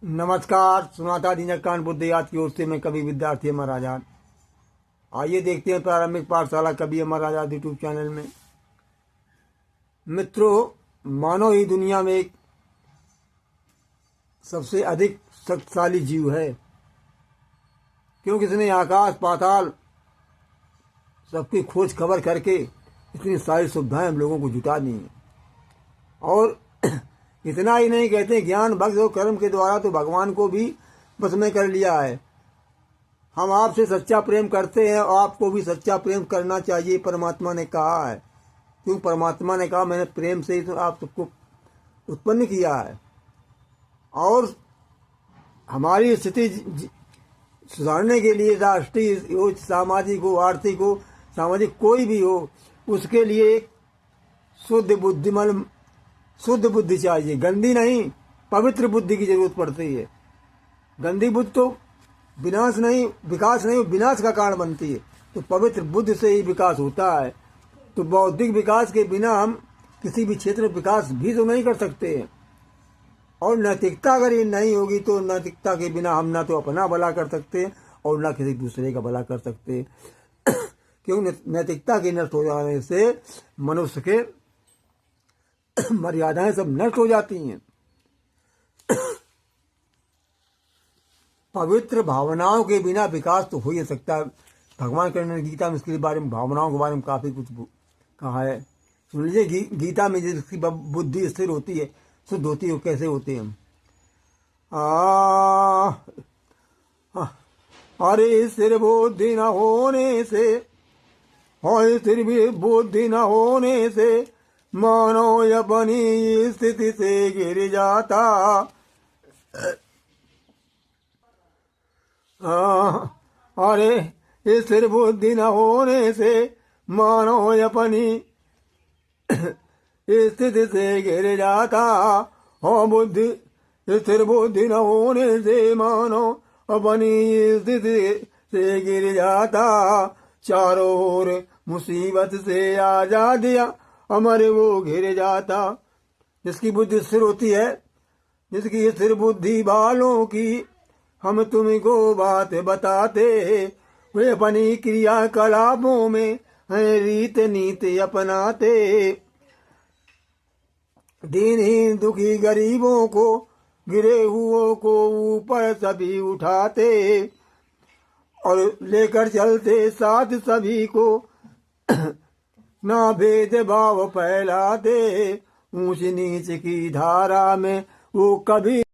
नमस्कार। सुनाता दीनकान बुद्ध याद की ओर से मैं कवि विद्यार्थी अमर आजाद। आइए देखते हैं प्रारंभिक पाठशाला कवि अमर आजाद यूट्यूब चैनल में। मित्रों, मानव ही दुनिया में एक सबसे अधिक शक्तिशाली जीव है, क्योंकि इसने आकाश पाताल सबकी खोज खबर करके इतनी सारी सुविधाएं हम लोगों को जुटा दी हैं। और इतना ही नहीं, कहते ज्ञान भक्त और कर्म के द्वारा तो भगवान को भी बस में कर लिया है। हम आपसे सच्चा प्रेम करते हैं और आपको भी सच्चा प्रेम करना चाहिए, परमात्मा ने कहा है। क्यों? परमात्मा ने कहा मैंने प्रेम से ही तो आप सबको उत्पन्न किया है। और हमारी स्थिति सुधारने के लिए राष्ट्रीय हो, सामाजिक हो, आर्थिक हो, सामाजिक कोई भी हो, उसके लिए शुद्ध बुद्धि चाहिए। गंदी नहीं, पवित्र बुद्धि की जरूरत पड़ती है। गंदी बुद्धि तो विनाश नहीं, विनाश का कारण बनती है। तो पवित्र बुद्धि से ही विकास होता है। तो बौद्धिक विकास के बिना हम किसी भी क्षेत्र में विकास भी तो नहीं कर सकते हैं। और नैतिकता अगर ये नहीं होगी तो नैतिकता के बिना हम ना तो अपना भला कर सकते और ना किसी दूसरे का भला कर सकते। क्यों? नैतिकता के नष्ट हो जाने से मनुष्य के मर्यादाएं सब नष्ट हो जाती हैं। पवित्र भावनाओं के बिना विकास तो हो ही सकता है। भगवान कृष्ण ने गीता में इसके बारे में, भावनाओं के बारे में काफी कुछ कहा है। सुन लीजिए, गीता में जिसकी बुद्धि स्थिर होती है, शुद्ध होती है, वो कैसे होते हैं। अरे स्थिर बुद्धि न होने से, और स्थिर बुद्धि न होने से मानव अपनी स्थिति से गिर जाता। अरे स्थिर बुद्धि न होने से मानव अपनी स्थिति से गिर जाता। हाँ, बुद्धि स्थिर बुद्धि न होने से मानव अपनी स्थिति से गिर जाता। चारों ओर मुसीबत से आजादिया हमारे वो घिर जाता। जिसकी बुद्धि स्थिर होती है, जिसकी स्थिर बुद्धि वालों की हम तुमको बात बताते, वे अपनी क्रियाकलापों में रीत नीति अपनाते। दीनहीन दुखी गरीबों को, गिरे हुओं को ऊपर सभी उठाते, और लेकर चलते साथ सभी को, ना भेदभाव फैलाते। ऊंच नीच की धारा में वो कभी